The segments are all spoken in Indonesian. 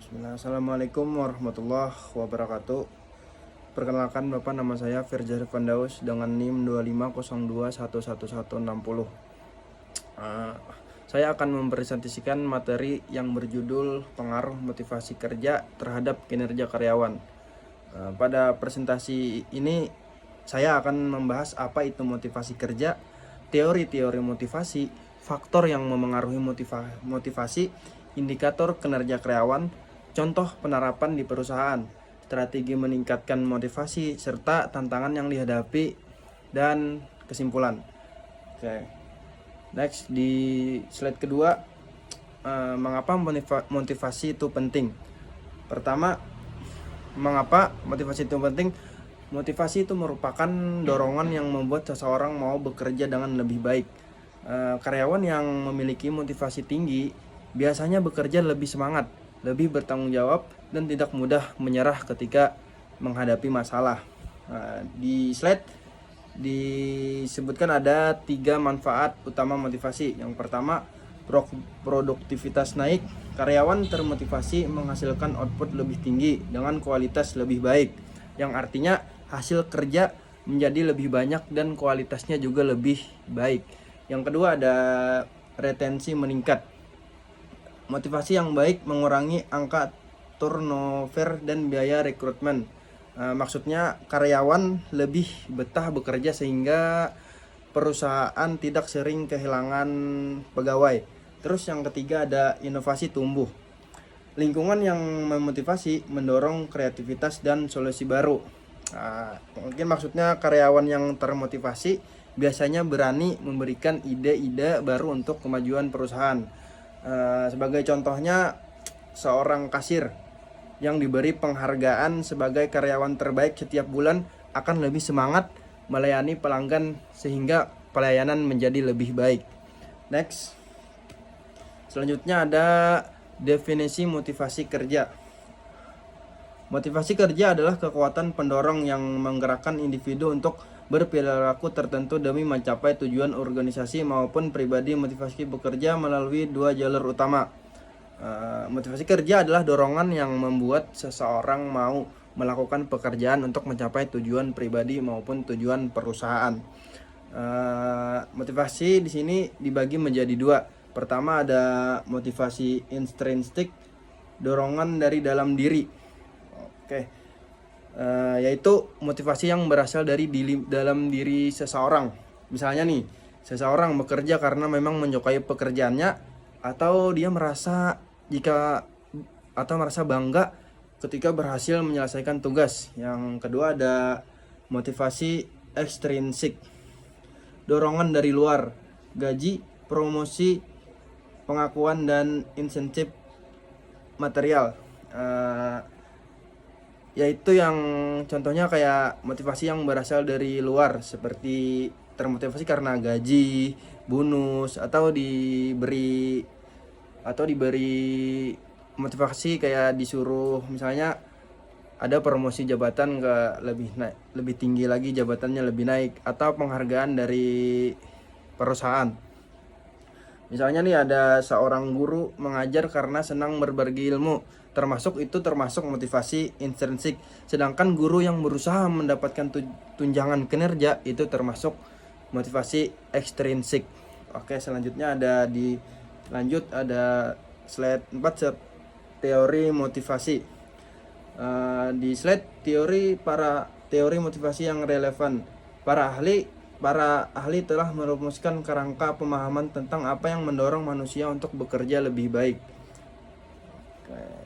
Bismillah. Assalamualaikum warahmatullahi wabarakatuh. Perkenalkan Bapak, nama saya Firjar Fandaus dengan NIM 2502111160. Saya akan mempresentasikan materi yang berjudul pengaruh motivasi kerja terhadap kinerja karyawan. Pada presentasi ini saya akan membahas apa itu motivasi kerja, teori-teori motivasi, faktor yang memengaruhi motivasi, indikator kinerja karyawan, contoh penerapan di perusahaan, strategi meningkatkan motivasi, serta tantangan yang dihadapi, dan kesimpulan. Oke. Next, di slide kedua, mengapa motivasi itu penting? Pertama, mengapa motivasi itu penting? Motivasi itu merupakan dorongan yang membuat seseorang mau bekerja dengan lebih baik. Karyawan yang memiliki motivasi tinggi biasanya bekerja lebih semangat, lebih bertanggung jawab, dan tidak mudah menyerah ketika menghadapi masalah. Di slide disebutkan ada 3 manfaat utama motivasi. Yang pertama, produktivitas naik. Karyawan termotivasi menghasilkan output lebih tinggi dengan kualitas lebih baik, yang artinya hasil kerja menjadi lebih banyak dan kualitasnya juga lebih baik. Yang kedua, ada retensi meningkat. Motivasi yang baik mengurangi angka turnover dan biaya rekrutmen. Maksudnya karyawan lebih betah bekerja sehingga perusahaan tidak sering kehilangan pegawai. Terus yang ketiga, ada inovasi tumbuh. Lingkungan yang memotivasi mendorong kreativitas dan solusi baru. Mungkin maksudnya karyawan yang termotivasi biasanya berani memberikan ide-ide baru untuk kemajuan perusahaan. Sebagai contohnya, seorang kasir yang diberi penghargaan sebagai karyawan terbaik setiap bulan akan lebih semangat melayani pelanggan sehingga pelayanan menjadi lebih baik. Next, selanjutnya ada definisi motivasi kerja. Motivasi kerja adalah kekuatan pendorong yang menggerakkan individu untuk berperilaku tertentu demi mencapai tujuan organisasi maupun pribadi. Motivasi bekerja melalui 2 jalur utama. Motivasi kerja adalah dorongan yang membuat seseorang mau melakukan pekerjaan untuk mencapai tujuan pribadi maupun tujuan perusahaan. Motivasi di sini dibagi menjadi 2. Pertama, ada motivasi intrinsik, dorongan dari dalam diri. Yaitu motivasi yang berasal dari dalam diri seseorang. Misalnya nih, seseorang bekerja karena memang menyukai pekerjaannya, atau dia merasa bangga ketika berhasil menyelesaikan tugas. Yang kedua, ada motivasi ekstrinsik, dorongan dari luar, gaji, promosi, pengakuan, dan insentif material. Yaitu yang contohnya kayak motivasi yang berasal dari luar, seperti termotivasi karena gaji, bonus, atau diberi motivasi kayak disuruh, misalnya ada promosi jabatan ke lebih tinggi lagi, jabatannya lebih naik, atau penghargaan dari perusahaan. Misalnya nih, ada seorang guru mengajar karena senang berbagi ilmu, termasuk motivasi intrinsik. Sedangkan guru yang berusaha mendapatkan tunjangan kinerja itu termasuk motivasi ekstrinsik. Oke, selanjutnya ada slide 4, teori motivasi. Di slide teori motivasi yang relevan. Para ahli telah merumuskan kerangka pemahaman tentang apa yang mendorong manusia untuk bekerja lebih baik.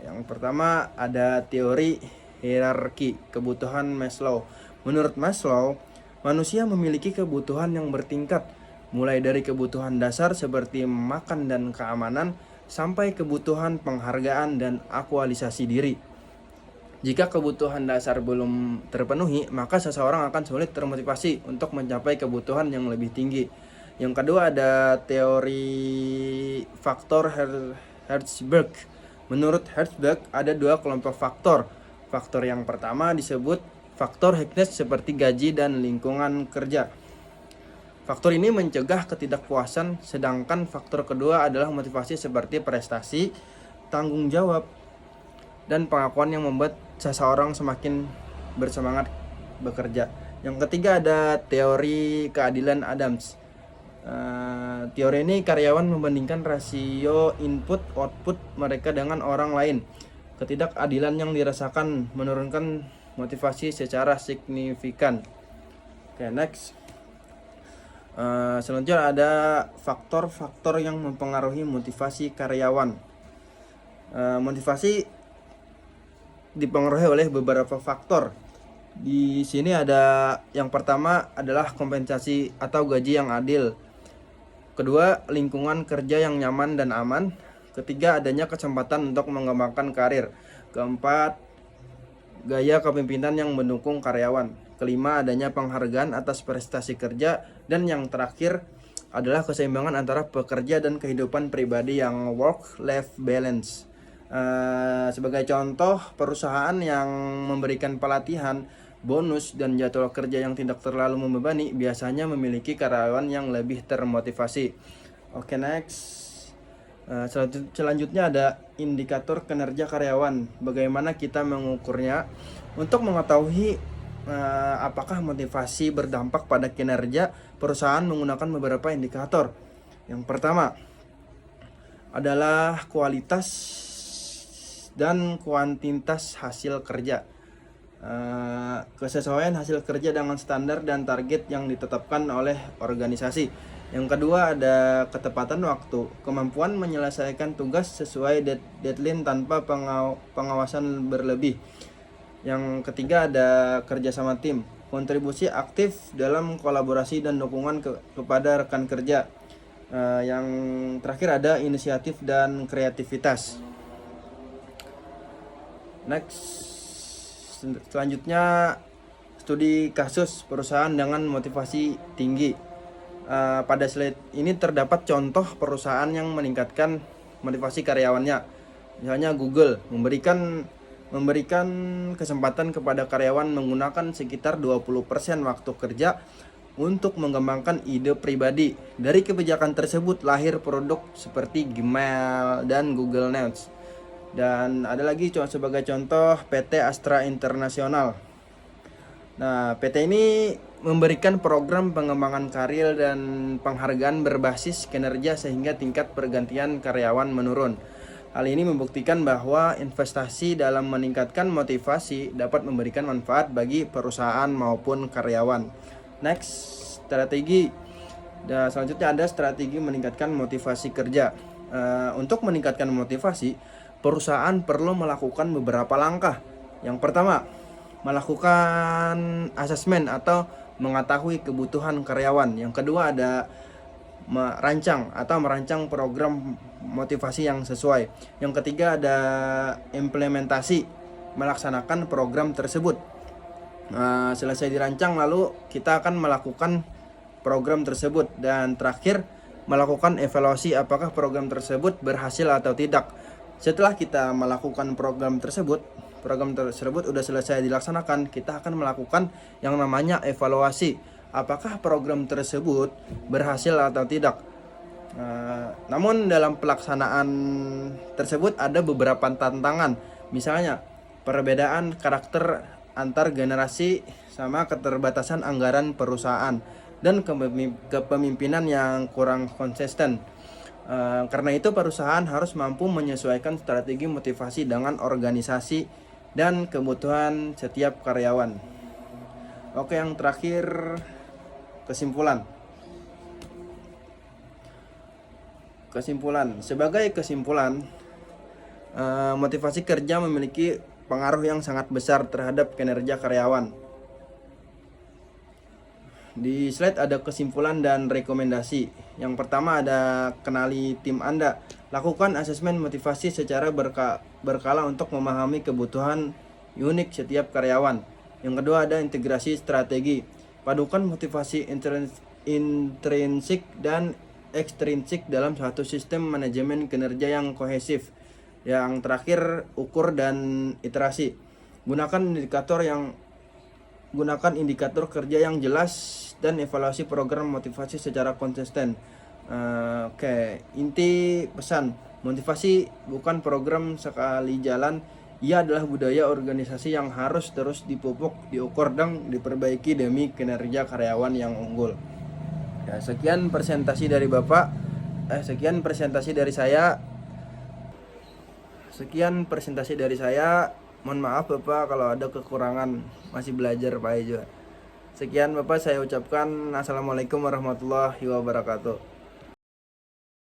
Yang pertama, ada teori hierarki kebutuhan Maslow. Menurut Maslow, manusia memiliki kebutuhan yang bertingkat, mulai dari kebutuhan dasar seperti makan dan keamanan, sampai kebutuhan penghargaan dan aktualisasi diri. Jika kebutuhan dasar belum terpenuhi, maka seseorang akan sulit termotivasi untuk mencapai kebutuhan yang lebih tinggi. Yang kedua, ada teori faktor Herzberg. Menurut Herzberg, ada 2 kelompok faktor. Faktor yang pertama disebut faktor Hackness, seperti gaji dan lingkungan kerja. Faktor ini mencegah ketidakpuasan, sedangkan faktor kedua adalah motivasi seperti prestasi, tanggung jawab, dan pengakuan yang membuat seseorang semakin bersemangat bekerja. Yang ketiga ada teori keadilan Adams. Teori ini karyawan membandingkan rasio input-output mereka dengan orang lain. Ketidakadilan yang dirasakan menurunkan motivasi secara signifikan. Oke, next. Selanjutnya ada faktor-faktor yang mempengaruhi motivasi karyawan. Motivasi dipengaruhi oleh beberapa faktor. Di sini ada yang pertama adalah kompensasi atau gaji yang adil. Kedua, lingkungan kerja yang nyaman dan aman. Ketiga, adanya kesempatan untuk mengembangkan karir. Keempat, gaya kepemimpinan yang mendukung karyawan. Kelima, adanya penghargaan atas prestasi kerja. Dan yang terakhir adalah keseimbangan antara pekerja dan kehidupan pribadi yang work-life balance. Sebagai contoh, perusahaan yang memberikan pelatihan, bonus, dan jadwal kerja yang tidak terlalu membebani biasanya memiliki karyawan yang lebih termotivasi. Oke, next. Selanjutnya ada indikator kinerja karyawan. Bagaimana kita mengukurnya? Untuk mengetahui apakah motivasi berdampak pada kinerja, perusahaan menggunakan beberapa indikator. Yang pertama adalah kualitas dan kuantitas hasil kerja. Kesesuaian hasil kerja dengan standar dan target yang ditetapkan oleh organisasi. Yang kedua ada ketepatan waktu, kemampuan menyelesaikan tugas sesuai deadline tanpa pengawasan berlebih. Yang ketiga ada kerjasama tim, kontribusi aktif dalam kolaborasi dan dukungan kepada rekan kerja. Yang terakhir ada inisiatif dan kreativitas. Next, selanjutnya studi kasus perusahaan dengan motivasi tinggi. Pada slide ini terdapat contoh perusahaan yang meningkatkan motivasi karyawannya. Misalnya Google memberikan kesempatan kepada karyawan menggunakan sekitar 20% waktu kerja untuk mengembangkan ide pribadi. Dari kebijakan tersebut lahir produk seperti Gmail dan Google Notes. Dan ada lagi sebagai contoh PT Astra Internasional. Nah, PT ini memberikan program pengembangan karir dan penghargaan berbasis kinerja sehingga tingkat pergantian karyawan menurun. Hal ini membuktikan bahwa investasi dalam meningkatkan motivasi dapat memberikan manfaat bagi perusahaan maupun karyawan. Next, strategi. Dan selanjutnya ada strategi meningkatkan motivasi kerja. Untuk meningkatkan motivasi, perusahaan perlu melakukan beberapa langkah. Yang pertama, melakukan asesmen atau mengetahui kebutuhan karyawan. Yang kedua ada merancang program motivasi yang sesuai. Yang ketiga ada implementasi, melaksanakan program tersebut. Selesai dirancang lalu kita akan melakukan program tersebut. Dan terakhir melakukan evaluasi apakah program tersebut berhasil atau tidak. Setelah kita melakukan program tersebut sudah selesai dilaksanakan, kita akan melakukan yang namanya evaluasi. Apakah program tersebut berhasil atau tidak. Namun dalam pelaksanaan tersebut ada beberapa tantangan. Misalnya perbedaan karakter antar generasi sama keterbatasan anggaran perusahaan dan kepemimpinan yang kurang konsisten. Karena itu perusahaan harus mampu menyesuaikan strategi motivasi dengan organisasi dan kebutuhan setiap karyawan. Oke, yang terakhir kesimpulan. Sebagai kesimpulan, motivasi kerja memiliki pengaruh yang sangat besar terhadap kinerja karyawan. Di slide ada kesimpulan dan rekomendasi. Yang pertama ada kenali tim Anda. Lakukan asesmen motivasi secara berkala untuk memahami kebutuhan unik setiap karyawan. Yang kedua ada integrasi strategi. Padukan motivasi intrinsik dan ekstrinsik dalam satu sistem manajemen kinerja yang kohesif. Yang terakhir ukur dan iterasi. Gunakan indikator kerja yang jelas dan evaluasi program motivasi secara konsisten. Inti pesan, motivasi bukan program sekali jalan Ia adalah budaya organisasi yang harus terus dipupuk, diukur, dan diperbaiki demi kinerja karyawan yang unggul. Ya, sekian presentasi dari Bapak. Sekian presentasi dari saya. Mohon maaf Bapak kalau ada kekurangan, masih belajar Pak Ejo. Sekian Bapak, saya ucapkan assalamualaikum warahmatullahi wabarakatuh.